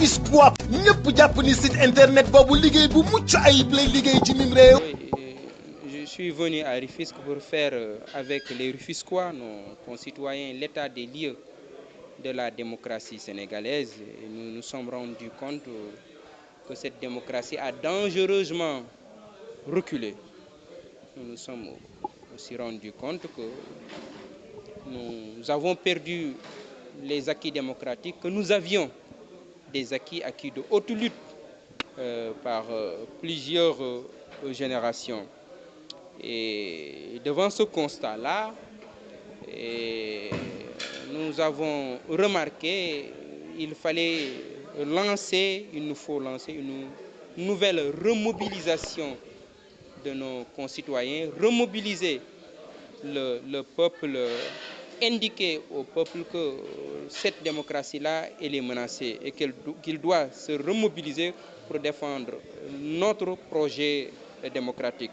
Rufisquois ñëpp jàpp ni site internet boobu liggéey bu mucc ayib lay liggéey ci mim réew. Je suis venu à Rufisque pour faire avec les Rufisquois, nos concitoyens, l'état des lieux de la démocratie sénégalaise. Et nous nous sommes rendus compte que cette démocratie a dangereusement reculé. Nous nous sommes aussi rendus compte que nous avons perdu les acquis démocratiques que nous avions, des acquis de haute lutte par plusieurs générations. Et devant ce constat-là, nous avons remarqué qu'il nous faut lancer une nouvelle remobilisation de nos concitoyens, remobiliser le peuple, indiquer au peuple que cette démocratie-là, elle est menacée et qu'il doit se remobiliser pour défendre notre projet démocratique.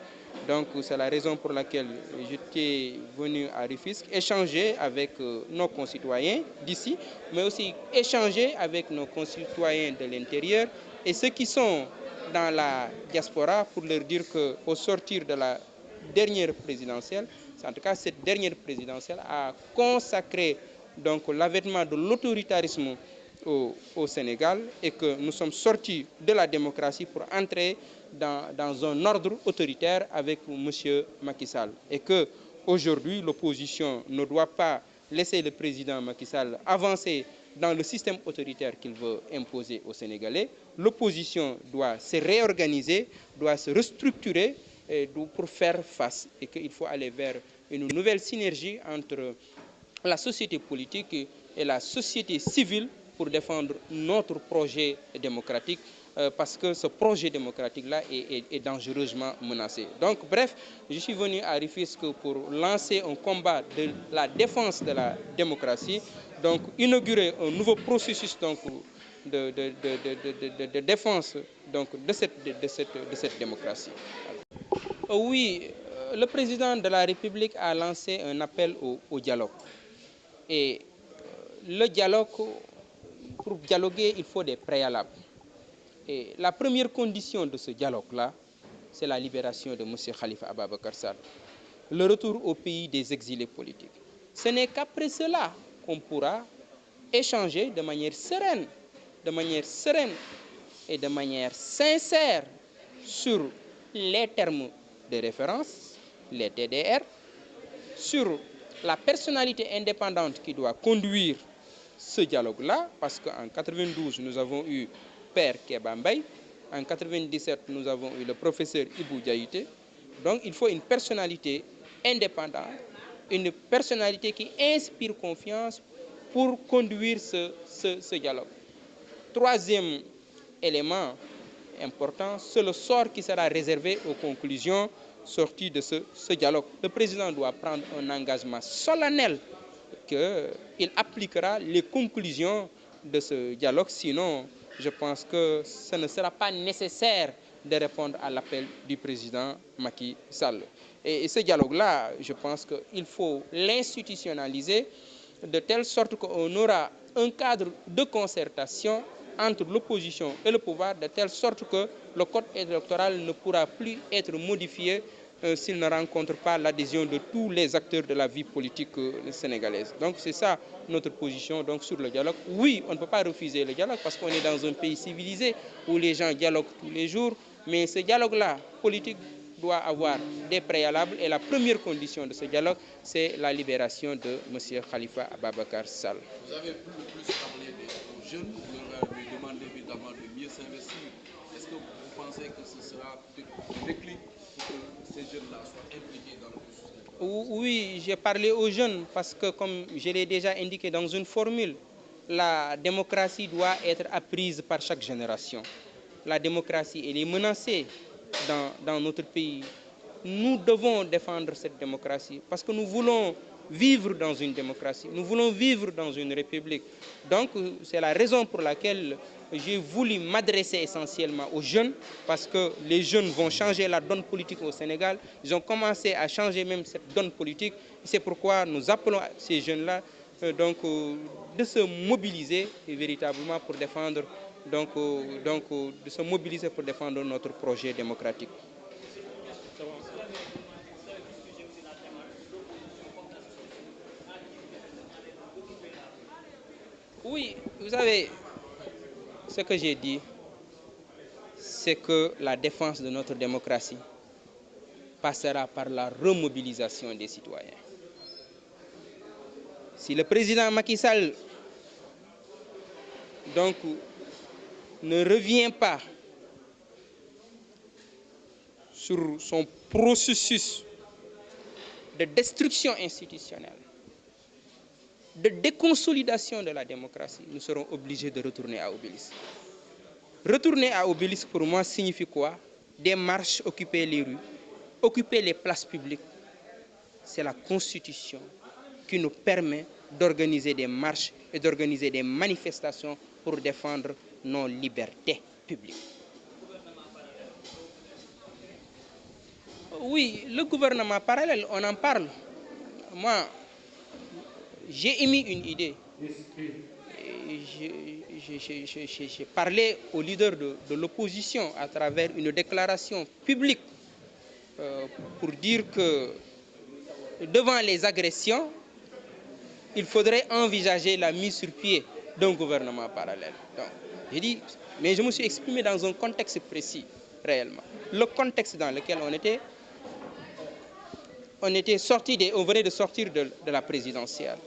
Donc c'est la raison pour laquelle j'étais venu à Rufisque échanger avec nos concitoyens d'ici, mais aussi échanger avec nos concitoyens de l'intérieur et ceux qui sont dans la diaspora pour leur dire qu'au sortir de la dernière présidentielle, en tout cas cette dernière présidentielle a consacré donc l'avènement de l'autoritarisme au Sénégal et que nous sommes sortis de la démocratie pour entrer dans un ordre autoritaire avec M. Macky Sall. Et qu'aujourd'hui, l'opposition ne doit pas laisser le président Macky Sall avancer dans le système autoritaire qu'il veut imposer aux Sénégalais. L'opposition doit se réorganiser, doit se restructurer pour faire face et qu'il faut aller vers une nouvelle synergie entre la société politique et la société civile pour défendre notre projet démocratique parce que ce projet démocratique-là est dangereusement menacé. Donc bref, je suis venu à Rufisque pour lancer un combat de la défense de la démocratie, donc inaugurer un nouveau processus donc, de défense donc, de cette démocratie. Oui, le président de la République a lancé un appel au dialogue. Et le dialogue, pour dialoguer, il faut des préalables. Et la première condition de ce dialogue-là, c'est la libération de M. Khalifa Ababacar Sall, le retour au pays des exilés politiques. Ce n'est qu'après cela qu'on pourra échanger de manière sereine et de manière sincère sur les termes de référence, les TDR, sur la personnalité indépendante qui doit conduire ce dialogue-là, parce qu'en 1992, nous avons eu Père Kéba Mbaye, en 1997, nous avons eu le professeur Ibou Diaïté. Donc il faut une personnalité indépendante, une personnalité qui inspire confiance pour conduire ce dialogue. Troisième élément important, c'est le sort qui sera réservé aux conclusions sorties de ce dialogue. Le président doit prendre un engagement solennel qu'il appliquera les conclusions de ce dialogue, sinon je pense que ce ne sera pas nécessaire de répondre à l'appel du président Macky Sall. Et ce dialogue-là, je pense qu'il faut l'institutionnaliser de telle sorte qu'on aura un cadre de concertation entre l'opposition et le pouvoir, de telle sorte que le code électoral ne pourra plus être modifié s'il ne rencontre pas l'adhésion de tous les acteurs de la vie politique sénégalaise. Donc c'est ça notre position donc, sur le dialogue. Oui, on ne peut pas refuser le dialogue parce qu'on est dans un pays civilisé où les gens dialoguent tous les jours, mais ce dialogue-là, politique, doit avoir des préalables et la première condition de ce dialogue, c'est la libération de M. Khalifa Ababacar Sall. Vous avez plus parlé aux jeunes, vous leur avez demandé évidemment de mieux s'investir. Est-ce que vous pensez que ce sera un déclic pour que ces jeunes-là soient impliqués dans le processus? Oui, j'ai parlé aux jeunes parce que, comme je l'ai déjà indiqué dans une formule, la démocratie doit être apprise par chaque génération. La démocratie, elle est menacée dans notre pays. Nous devons défendre cette démocratie parce que nous voulons vivre dans une démocratie, nous voulons vivre dans une république. Donc c'est la raison pour laquelle j'ai voulu m'adresser essentiellement aux jeunes parce que les jeunes vont changer la donne politique au Sénégal. Ils ont commencé à changer même cette donne politique. C'est pourquoi nous appelons ces jeunes-là de se mobiliser véritablement pour défendre de se mobiliser pour défendre notre projet démocratique. Oui, vous savez, ce que j'ai dit, c'est que la défense de notre démocratie passera par la remobilisation des citoyens. Si le président Macky Sall donc, ne revient pas sur son processus de destruction institutionnelle, de déconsolidation de la démocratie, nous serons obligés de retourner à Obélisque. Retourner à Obélisque, pour moi, signifie quoi? Des marches, occuper les rues, occuper les places publiques. C'est la Constitution qui nous permet d'organiser des marches et d'organiser des manifestations pour défendre nos libertés publiques. Oui, le gouvernement parallèle, on en parle. Moi, j'ai émis une idée. J'ai parlé aux leaders de l'opposition à travers une déclaration publique pour dire que devant les agressions, il faudrait envisager la mise sur pied d'un gouvernement parallèle. Donc, j'ai dit, mais je me suis exprimé dans un contexte précis, réellement. Le contexte dans lequel on venait de sortir de la présidentielle.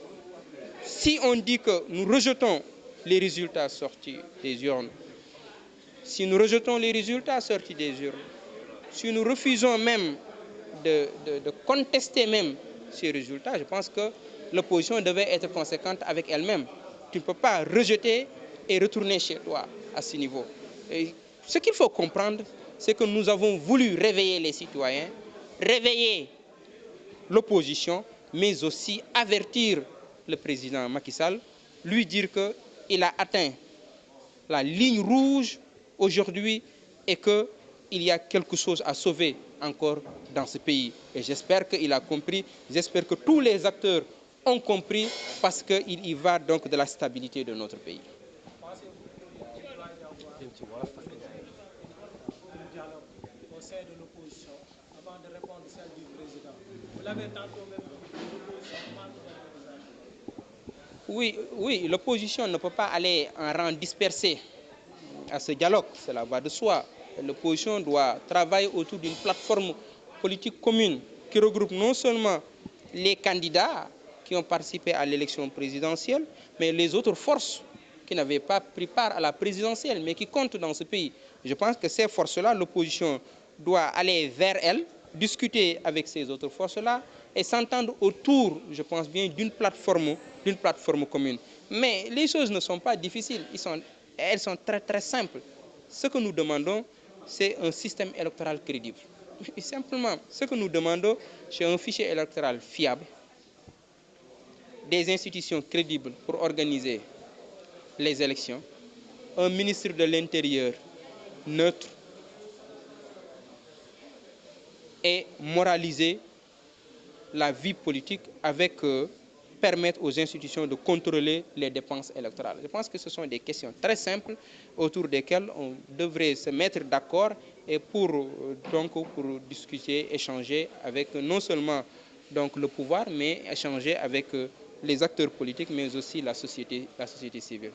Si on dit que nous rejetons les résultats sortis des urnes, si nous rejetons les résultats sortis des urnes, si nous refusons même de contester même ces résultats, je pense que l'opposition devait être conséquente avec elle-même. Tu ne peux pas rejeter et retourner chez toi à ce niveau. Et ce qu'il faut comprendre, c'est que nous avons voulu réveiller les citoyens, réveiller l'opposition, mais aussi avertir le président Macky Sall, lui dire qu'il a atteint la ligne rouge aujourd'hui et qu'il y a quelque chose à sauver encore dans ce pays. Et j'espère qu'il a compris, j'espère que tous les acteurs ont compris parce qu'il y va donc de la stabilité de notre pays. Au sein de l'opposition, avant de répondre à celle du président, vous l'avez tantôt même dit, l'opposition manque d'organisation. Oui, l'opposition ne peut pas aller en rang dispersé à ce dialogue, cela va de soi. L'opposition doit travailler autour d'une plateforme politique commune qui regroupe non seulement les candidats qui ont participé à l'élection présidentielle, mais les autres forces qui n'avaient pas pris part à la présidentielle, mais qui comptent dans ce pays. Je pense que ces forces-là, l'opposition doit aller vers elles, discuter avec ces autres forces-là et s'entendre autour, je pense bien, d'une plateforme commune. Mais les choses ne sont pas difficiles, elles sont très très simples. Ce que nous demandons, c'est un système électoral crédible. Et simplement, ce que nous demandons, c'est un fichier électoral fiable, des institutions crédibles pour organiser les élections, un ministre de l'Intérieur neutre et moraliser la vie politique avec permettre aux institutions de contrôler les dépenses électorales. Je pense que ce sont des questions très simples autour desquelles on devrait se mettre d'accord et pour discuter, échanger avec non seulement donc, le pouvoir, mais échanger avec les acteurs politiques, mais aussi la société civile.